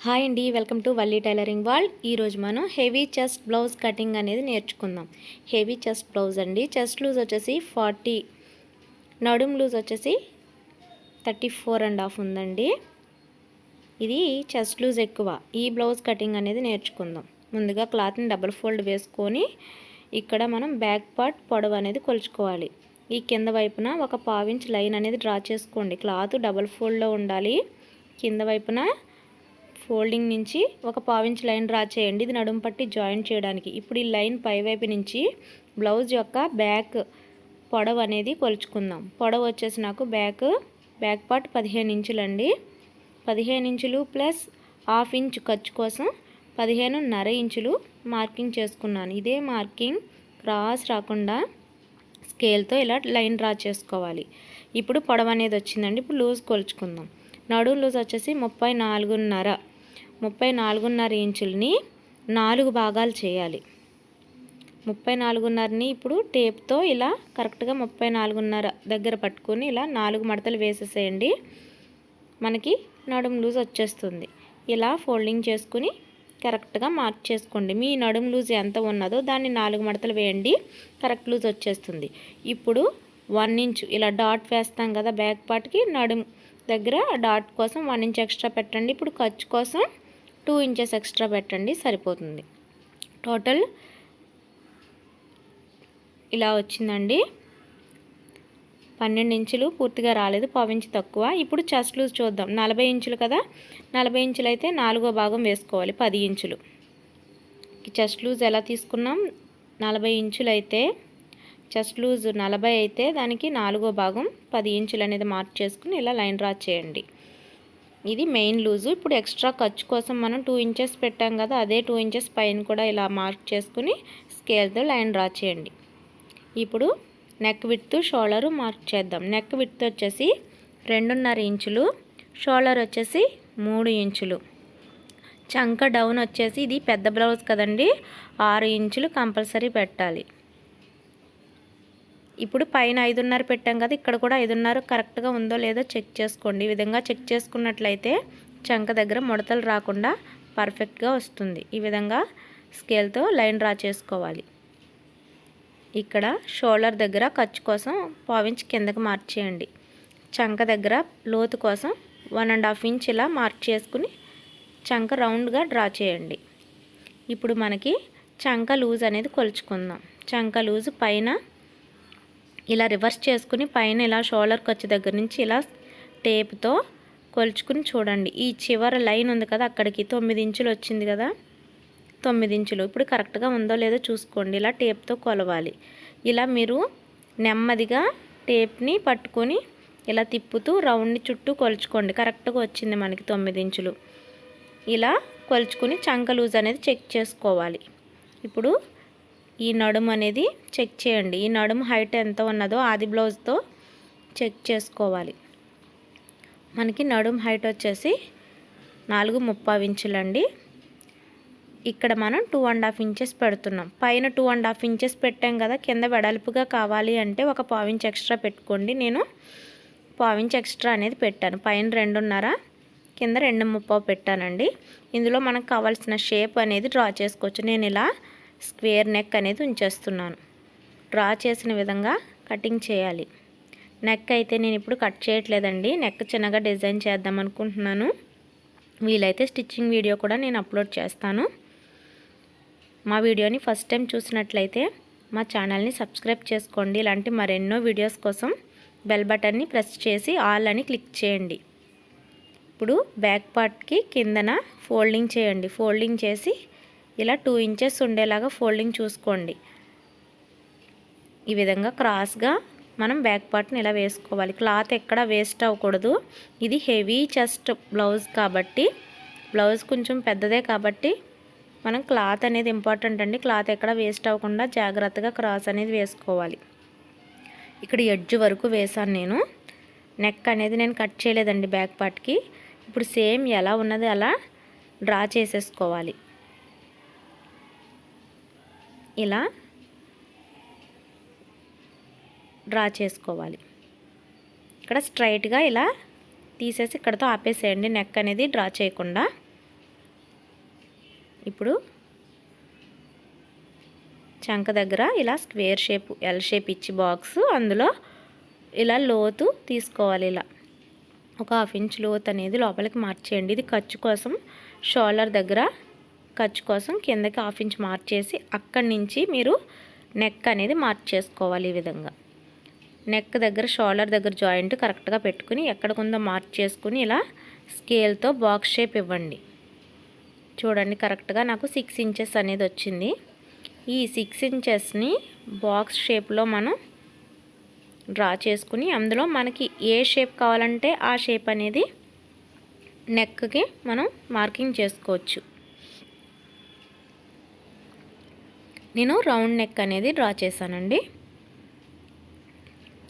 Hi అండి, welcome to Valli tailoring world. ఈరోజు మనం హెవీ చెస్ట్ బ్లౌజ్ కటింగ్ అనేది నేర్చుకుందాం. హెవీ చెస్ట్ బ్లౌజ్ అండి. చెస్ట్ లూజ్ వచ్చేసి 40, నడుము లూజ్ వచ్చేసి 34.5 ఉందండి. ఇది చెస్ట్ లూజ్ ఎక్కువ. ఈ బ్లౌజ్ కటింగ్ అనేది నేర్చుకుందాం. ముందుగా క్లాత్ని డబుల్ ఫోల్డ్ వేసుకొని ఇక్కడ మనం బ్యాక్ పార్ట్ పొడవు అనేది కొలుచుకోవాలి. ఈ కింద వైపున ఒక 1/2 ఇంచ్ లైన్ అనేది డ్రా చేసుకోండి. క్లాత్ డబుల్ ఫోల్డ్లో ఉండాలి. కింద వైపున ఫోల్డింగ్ నుంచి ఒక 1/2 ఇంచ్ లైన్ డ్రా చేయండి. ఇది నడుము పట్టి జాయింట్ చేయడానికి. ఇప్పుడు ఈ లైన్ పైవైపు నుంచి బ్లౌజ్ యొక్క బ్యాక్ పొడవు అనేది కొలుచుకుందాం. పొడవు వచ్చేసి నాకు బ్యాక్ పార్ట్ 15 ఇంచులండి. 15 ఇంచులు ప్లస్ 1/2 ఇంచ్ ఖర్చు కోసం 15.5 ఇంచులు మార్కింగ్ చేసుకున్నాను. ఇదే మార్కింగ్ క్రాస్ రాకుండా స్కేల్తో ఇలా లైన్ డ్రా చేసుకోవాలి. ఇప్పుడు పొడవు అనేది వచ్చిందండి. ఇప్పుడు లూజ్ కొలుచుకుందాం. నడుము లూజ్ వచ్చేసి 34.5 ఇంచులని 4 భాగాలు చేయాలి. 34.5ని ఇప్పుడు టేప్తో ఇలా కరెక్ట్గా 34.5 దగ్గర పట్టుకొని ఇలా 4 మడతలు వేసేసేయండి. మనకి నడుము లూజ్ వచ్చేస్తుంది. ఇలా ఫోల్డింగ్ చేసుకుని కరెక్ట్గా మార్క్ చేసుకోండి. మీ నడుము లూజ్ ఎంత ఉన్నదో దాన్ని 4 మడతలు వేయండి. కరెక్ట్ లూజ్ వచ్చేస్తుంది. ఇప్పుడు 1 ఇంచ్ ఇలా డాట్ వేస్తాం కదా బ్యాక్ పార్ట్కి, నడుము దగ్గర డాట్ కోసం 1 ఇంచ్ ఎక్స్ట్రా పెట్టండి. ఇప్పుడు ఖర్చు కోసం 2 ఇంచెస్ ఎక్స్ట్రా పెట్టండి, సరిపోతుంది. టోటల్ ఇలా వచ్చిందండి. 12 ఇంచులు పూర్తిగా రాలేదు, 1/2 ఇంచ్ తక్కువ. ఇప్పుడు చెస్ట్ లూజ్ చూద్దాం. 40 ఇంచులు కదా, 40 ఇంచులు అయితే 4వ భాగం వేసుకోవాలి, 10 ఇంచులు. చెస్ట్ లూజ్ ఎలా తీసుకున్నాం? 40 ఇంచులు అయితే చెస్ట్ లూజ్ 40 అయితే దానికి 4వ భాగం 10 ఇంచులు అనేది మార్క్ చేసుకుని ఇలా లైన్ డ్రా చేయండి. ఇది మెయిన్ లూజు. ఇప్పుడు ఎక్స్ట్రా ఖర్చు కోసం మనం 2 ఇంచెస్ పెట్టాం కదా, అదే 2 ఇంచెస్ పైన కూడా ఇలా మార్క్ చేసుకుని స్కేల్తో లైన్ డ్రా చేయండి. ఇప్పుడు నెక్ విడ్త్, షోల్డర్ మార్క్ చేద్దాం. నెక్ విడ్త్ వచ్చేసి 2.5 ఇంచులు, షోల్డర్ వచ్చేసి 3 ఇంచులు. చంక డౌన్ వచ్చేసి, ఇది పెద్ద బ్లౌజ్ కదండి, 6 ఇంచులు కంపల్సరీ పెట్టాలి. ఇప్పుడు పైన 5.5 పెట్టాం కదా, ఇక్కడ కూడా 5.5 కరెక్ట్గా ఉందో లేదో చెక్ చేసుకోండి. ఈ విధంగా చెక్ చేసుకున్నట్లయితే చంక దగ్గర ముడతలు రాకుండా పర్ఫెక్ట్గా వస్తుంది. ఈ విధంగా స్కేల్తో లైన్ డ్రా చేసుకోవాలి. ఇక్కడ షోల్డర్ దగ్గర ఖర్చు కోసం 1/2 ఇంచ్ కిందకి మార్క్ చేయండి. చంక దగ్గర లోతు కోసం 1.5 ఇంచ్ ఇలా మార్క్ చేసుకుని చంక రౌండ్గా డ్రా చేయండి. ఇప్పుడు మనకి చంక లూజ్ అనేది కొలుచుకుందాం. చంక లూజ్ పైన ఇలా రివర్స్ చేసుకుని పైన ఇలా షోల్డర్ ఖర్చు దగ్గర నుంచి ఇలా టేప్తో కొలుచుకుని చూడండి. ఈ చివరి లైన్ ఉంది కదా, అక్కడికి 9 ఇంచులు వచ్చింది కదా, 9 ఇంచులు. ఇప్పుడు కరెక్ట్గా ఉందో లేదో చూసుకోండి. ఇలా టేప్తో కొలవాలి. ఇలా మీరు నెమ్మదిగా టేప్ని పట్టుకొని ఇలా తిప్పుతూ రౌండ్ని చుట్టూ కొలుచుకోండి. కరెక్ట్గా వచ్చింది మనకి 9 ఇంచులు. ఇలా కొలుచుకుని చంక లూజ్ అనేది చెక్ చేసుకోవాలి. ఇప్పుడు ఈ నడుము అనేది చెక్ చేయండి. ఈ నడుము హైట్ ఎంత ఉన్నదో ఆది బ్లౌజ్తో చెక్ చేసుకోవాలి. మనకి నడుము హైట్ వచ్చేసి 4.35 ఇంచులండి. ఇక్కడ మనం 2.5 ఇంచెస్ పెడుతున్నాం. పైన 2.5 ఇంచెస్ పెట్టాం కదా, కింద వెడల్పుగా కావాలి అంటే ఒక 1/2 ఇంచ్ ఎక్స్ట్రా పెట్టుకోండి. నేను 1/2 ఇంచ్ ఎక్స్ట్రా అనేది పెట్టాను. పైన 2.5, కింద 2.35 పెట్టానండి. ఇందులో మనకు కావాల్సిన షేప్ అనేది డ్రా చేసుకోవచ్చు. నేను ఇలా స్క్వేర్ నెక్ అనేది ఉంచేస్తున్నాను. డ్రా చేసిన విధంగా కటింగ్ చేయాలి. నెక్ అయితే నేను ఇప్పుడు కట్ చేయట్లేదండి. నెక్ చిన్నగా డిజైన్ చేద్దాం అనుకుంటున్నాను. వీలైతే స్టిచ్చింగ్ వీడియో కూడా నేను అప్లోడ్ చేస్తాను. మా వీడియోని ఫస్ట్ టైం చూసినట్లయితే మా ఛానల్ని సబ్స్క్రైబ్ చేసుకోండి. ఇలాంటి మరెన్నో వీడియోస్ కోసం బెల్ బటన్ని ప్రెస్ చేసి ఆల్ అని క్లిక్ చేయండి. ఇప్పుడు బ్యాక్ పార్ట్కి కిందన ఫోల్డింగ్ చేయండి. ఫోల్డింగ్ చేసి ఇలా 2 ఇంచెస్ ఉండేలాగా ఫోల్డింగ్ చూసుకోండి. ఈ విధంగా క్రాస్గా మనం బ్యాక్ పార్ట్ని ఇలా వేసుకోవాలి. క్లాత్ ఎక్కడ వేస్ట్ అవ్వకూడదు. ఇది హెవీ చెస్ట్ బ్లౌజ్ కాబట్టి, బ్లౌజ్ కొంచెం పెద్దదే కాబట్టి మనం క్లాత్ అనేది ఇంపార్టెంట్ అండి. క్లాత్ ఎక్కడ వేస్ట్ అవ్వకుండా జాగ్రత్తగా క్రాస్ అనేది వేసుకోవాలి. ఇక్కడ ఎడ్జ్ వరకు వేసాను నేను. నెక్ అనేది నేను కట్ చేయలేదండి బ్యాక్ పార్ట్కి. ఇప్పుడు సేమ్ ఎలా ఉన్నది అలా డ్రా చేసేసుకోవాలి. ఇలా డ్రా చేసుకోవాలి. ఇక్కడ స్ట్రైట్గా ఇలా తీసేసి ఇక్కడతో ఆపేసేయండి. నెక్ అనేది డ్రా చేయకుండా ఇప్పుడు చంక దగ్గర ఇలా స్క్వేర్ షేప్ ఎల్ షేప్ ఇచ్చి బాక్స్ అందులో ఇలా లోతు తీసుకోవాలి. ఇలా ఒక 1/2 ఇంచ్ లోతు అనేది లోపలికి మార్చేయండి. ఇది ఖర్చు కోసం షోల్డర్ దగ్గర ఖర్చు కోసం కిందకి 1/2 ఇంచ్ మార్చేసి అక్కడి నుంచి మీరు నెక్ అనేది మార్క్ చేసుకోవాలి. ఈ విధంగా నెక్ దగ్గర షోల్డర్ దగ్గర జాయింట్ కరెక్ట్గా పెట్టుకుని ఎక్కడికుందో మార్క్ చేసుకుని ఇలా స్కేల్తో బాక్స్ షేప్ ఇవ్వండి. చూడండి కరెక్ట్గా నాకు 6 ఇంచెస్ అనేది వచ్చింది. ఈ 6 ఇంచెస్ని బాక్స్ షేప్లో మనం డ్రా చేసుకుని అందులో మనకి ఏ షేప్ కావాలంటే ఆ షేప్ అనేది నెక్కి మనం మార్కింగ్ చేసుకోవచ్చు. నేను రౌండ్ నెక్ అనేది డ్రా చేశానండి.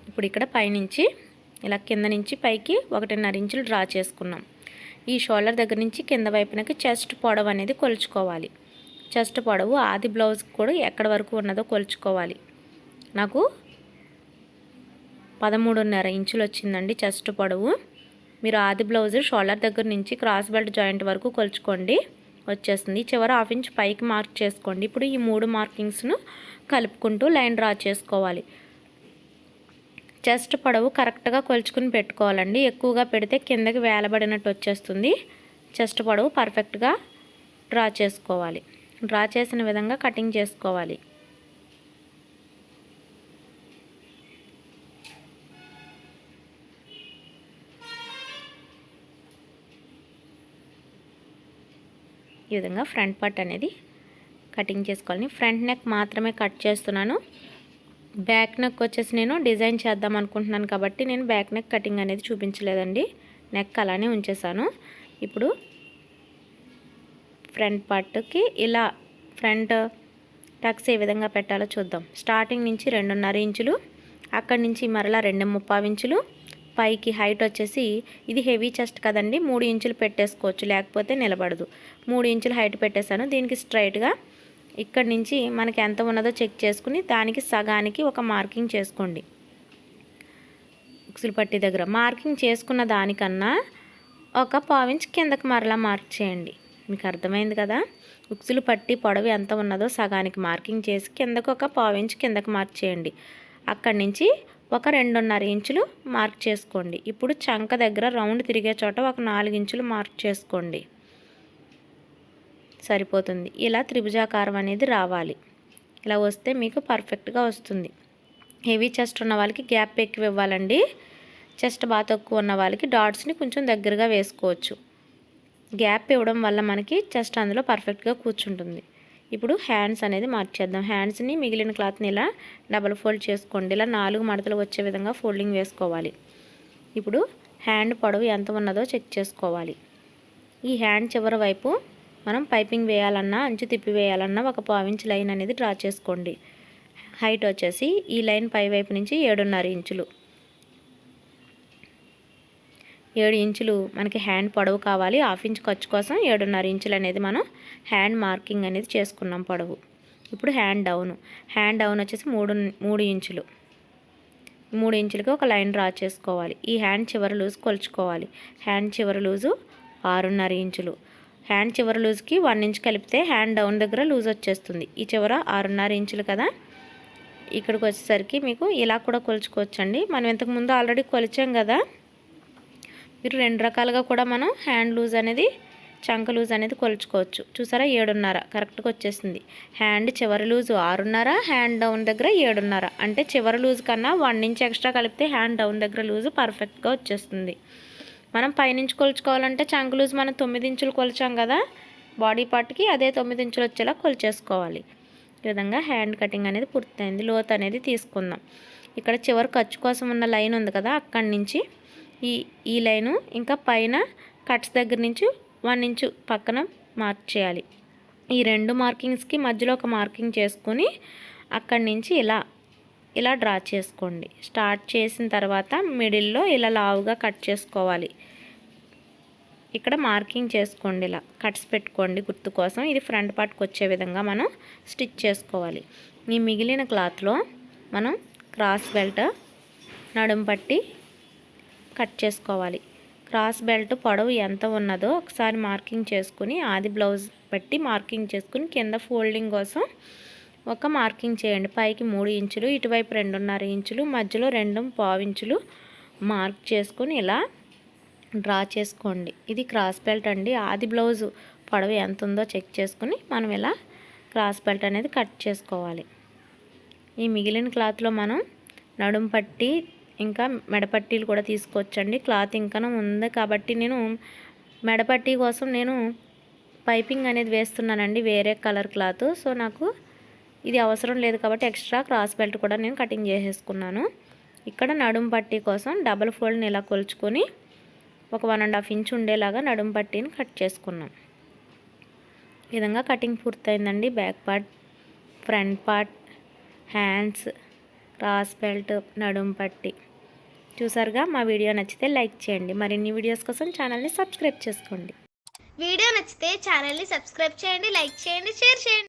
ఇప్పుడు ఇక్కడ పైనుంచి ఇలా కింద నుంచి పైకి 1.5 ఇంచులు డ్రా చేసుకున్నాం. ఈ షోల్డర్ దగ్గర నుంచి కింద వైపునకి చెస్ట్ పొడవు అనేది కొలుచుకోవాలి. చెస్ట్ పొడవు ఆది బ్లౌజ్ కూడా ఎక్కడ వరకు ఉన్నదో కొలుచుకోవాలి. నాకు 13.5 ఇంచులు వచ్చిందండి చెస్ట్ పొడవు. మీరు ఆది బ్లౌజ్ షోల్డర్ దగ్గర నుంచి క్రాస్ బెల్ట్ జాయింట్ వరకు కొలుచుకోండి, వచ్చేస్తుంది. చివర 1/2 ఇంచ్ పైకి మార్క్ చేసుకోండి. ఇప్పుడు ఈ 3 మార్కింగ్స్ను కలుపుకుంటూ లైన్ డ్రా చేసుకోవాలి. చెస్ట్ పొడవు కరెక్ట్గా కొలుచుకుని పెట్టుకోవాలండి. ఎక్కువగా పెడితే కిందకి వేలబడినట్టు వచ్చేస్తుంది. చెస్ట్ పొడవు పర్ఫెక్ట్గా డ్రా చేసుకోవాలి. డ్రా చేసిన విధంగా కటింగ్ చేసుకోవాలి. ఈ విధంగా ఫ్రంట్ పార్ట్ అనేది కటింగ్ చేసుకోవాలి. ఫ్రంట్ నెక్ మాత్రమే కట్ చేస్తున్నాను. బ్యాక్ నెక్ వచ్చేసి నేను డిజైన్ చేద్దాం అనుకుంటున్నాను కాబట్టి నేను బ్యాక్ నెక్ కటింగ్ అనేది చూపించలేదండి. నెక్ అలానే ఉంచేసాను. ఇప్పుడు ఫ్రంట్ పార్ట్కి ఇలా ఫ్రంట్ టక్స్ ఏ విధంగా పెట్టాలో చూద్దాం. స్టార్టింగ్ నుంచి 2.5 ఇంచులు, అక్కడి నుంచి మరలా 2.25 ఇంచులు, పైకి హైట్ వచ్చేసి ఇది హెవీ చెస్ట్ కదండి, 3 ఇంచులు పెట్టేసుకోవచ్చు, లేకపోతే నిలబడదు. 3 ఇంచులు హైట్ పెట్టేశాను. దీనికి స్ట్రైట్గా ఇక్కడి నుంచి మనకి ఎంత ఉన్నదో చెక్ చేసుకుని దానికి సగానికి ఒక మార్కింగ్ చేసుకోండి. ఉక్సులు పట్టి దగ్గర మార్కింగ్ చేసుకున్న దానికన్నా ఒక 1/4 ఇంచ్ కిందకి మరలా మార్క్ చేయండి. మీకు అర్థమైంది కదా. ఉక్సులు పట్టి పొడవు ఎంత ఉన్నదో సగానికి మార్కింగ్ చేసి కిందకు ఒక 1/4 ఇంచ్ కిందకి మార్క్ చేయండి. అక్కడి నుంచి ఒక 2.5 ఇంచులు మార్క్ చేసుకోండి. ఇప్పుడు చంక దగ్గర రౌండ్ తిరిగే చోట ఒక 4 ఇంచులు మార్క్ చేసుకోండి, సరిపోతుంది. ఇలా త్రిభుజాకారం అనేది రావాలి. ఇలా వస్తే మీకు పర్ఫెక్ట్గా వస్తుంది. హెవీ చెస్ట్ ఉన్న వాళ్ళకి గ్యాప్ ఎక్కువ ఇవ్వాలండి. చెస్ట్ బాగా తక్కువ ఉన్న వాళ్ళకి డాట్స్ని కొంచెం దగ్గరగా వేసుకోవచ్చు. గ్యాప్ ఇవ్వడం వల్ల మనకి చెస్ట్ అందులో పర్ఫెక్ట్గా కూర్చుంటుంది. ఇప్పుడు హ్యాండ్స్ అనేది మార్చేద్దాం. హ్యాండ్స్ని మిగిలిన క్లాత్ని ఇలా డబల్ ఫోల్డ్ చేసుకోండి. ఇలా 4 మడతలు వచ్చే విధంగా ఫోల్డింగ్ వేసుకోవాలి. ఇప్పుడు హ్యాండ్ పొడవు ఎంత ఉన్నదో చెక్ చేసుకోవాలి. ఈ హ్యాండ్ చివరి వైపు మనం పైపింగ్ వేయాలన్నా అంచు తిప్పి వేయాలన్నా ఒక 1/4 ఇంచ్ లైన్ అనేది డ్రా చేసుకోండి. హైట్ వచ్చేసి ఈ లైన్ పై వైపు నుంచి 7.5 ఇంచులు. 7 ఇంచులు మనకి హ్యాండ్ పొడవు కావాలి. 1/2 ఇంచ్ ఖర్చు కోసం 7.5 ఇంచులు అనేది మనం హ్యాండ్ మార్కింగ్ అనేది చేసుకున్నాం పొడవు. ఇప్పుడు హ్యాండ్ డౌన్ వచ్చేసి 3 ఇంచులు. 3 ఇంచులకి ఒక లైన్ డ్రా చేసుకోవాలి. ఈ హ్యాండ్ చివరి లూజ్ కొలుచుకోవాలి. హ్యాండ్ చివరి లూజు 6.5 ఇంచులు. హ్యాండ్ చివరి లూజ్కి 1 ఇంచ్ కలిపితే హ్యాండ్ డౌన్ దగ్గర లూజ్ వచ్చేస్తుంది. ఈ చివర 6.5 ఇంచులు కదా. ఇక్కడికి వచ్చేసరికి మీకు ఇలా కూడా కొలుచుకోవచ్చండి. మనం ఇంతకుముందు ఆల్రెడీ కొలిచాం కదా. మీరు 2 రకాలుగా కూడా మనం హ్యాండ్ లూజ్ అనేది చంక లూజ్ అనేది కొలుచుకోవచ్చు. చూసారా 7.5 కరెక్ట్గా వచ్చేసింది. హ్యాండ్ చివరి లూజు 6.5, హ్యాండ్ డౌన్ దగ్గర 7.5. అంటే చివరి లూజ్ కన్నా 1 ఇంచ్ ఎక్స్ట్రా కలిపితే హ్యాండ్ డౌన్ దగ్గర లూజు పర్ఫెక్ట్గా వచ్చేస్తుంది. మనం పైనుంచి కొలుచుకోవాలంటే చంక లూజ్ మనం 9 ఇంచులు కొలిచాం కదా బాడీ పార్ట్కి, అదే 9 ఇంచులు వచ్చేలా కొలిచేసుకోవాలి. ఈ విధంగా హ్యాండ్ కటింగ్ అనేది పూర్తయింది. లోత్ అనేది తీసుకుందాం. ఇక్కడ చివరి ఖర్చు కోసం ఉన్న లైన్ ఉంది కదా, అక్కడి నుంచి ఈ లైను ఇంకా పైన కట్స్ దగ్గర నుంచి 1 ఇంచు పక్కన మార్క్ చేయాలి. ఈ 2 మార్కింగ్స్కి మధ్యలో ఒక మార్కింగ్ చేసుకొని అక్కడి నుంచి ఇలా డ్రా చేసుకోండి. స్టార్ట్ చేసిన తర్వాత మిడిల్లో ఇలా లావుగా కట్ చేసుకోవాలి. ఇక్కడ మార్కింగ్ చేసుకోండి, ఇలా కట్స్ పెట్టుకోండి గుర్తు కోసం. ఇది ఫ్రంట్ పార్ట్కి వచ్చే విధంగా మనం స్టిచ్ చేసుకోవాలి. ఈ మిగిలిన క్లాత్లో మనం క్రాస్ బెల్ట్ నడుము పట్టి కట్ చేసుకోవాలి. క్రాస్ బెల్ట్ పొడవు ఎంత ఉన్నదో ఒకసారి మార్కింగ్ చేసుకుని ఆది బ్లౌజ్ పెట్టి మార్కింగ్ చేసుకుని కింద ఫోల్డింగ్ కోసం ఒక మార్కింగ్ చేయండి. పైకి 3 ఇంచులు, ఇటువైపు 2.5 ఇంచులు, మధ్యలో 2.25 ఇంచులు మార్క్ చేసుకుని ఇలా డ్రా చేసుకోండి. ఇది క్రాస్ బెల్ట్ అండి. ఆది బ్లౌజ్ పొడవు ఎంత ఉందో చెక్ చేసుకుని మనం ఇలా క్రాస్ బెల్ట్ అనేది కట్ చేసుకోవాలి. ఈ మిగిలిన క్లాత్లో మనం నడుం పట్టి ఇంకా మెడపట్టీలు కూడా తీసుకోవచ్చండి. క్లాత్ ఇంకా ఉంది కాబట్టి నేను మెడపట్టీ కోసం నేను పైపింగ్ అనేది వేస్తున్నానండి, వేరే కలర్ క్లాత్. సో నాకు ఇది అవసరం లేదు కాబట్టి ఎక్స్ట్రా క్రాస్ బెల్ట్ కూడా నేను కటింగ్ చేసేసుకున్నాను. ఇక్కడ నడుం పట్టీ కోసం డబుల్ ఫోల్డ్ని ఇలా కొలుచుకొని ఒక 1.5 ఇంచ్ ఉండేలాగా నడుం పట్టీని కట్ చేసుకున్నాం. ఈ విధంగా కటింగ్ పూర్తయిందండి. Back part, front part, hands, cross belt, నడుం పట్టీ చూసారుగా. మా వీడియో నచ్చితే లైక్ చేయండి. మరిన్ని వీడియోస్ కోసం ఛానల్ని సబ్స్క్రైబ్ చేసుకోండి. వీడియో నచ్చితే ఛానల్ని సబ్స్క్రైబ్ చేయండి, లైక్ చేయండి, షేర్ చేయండి.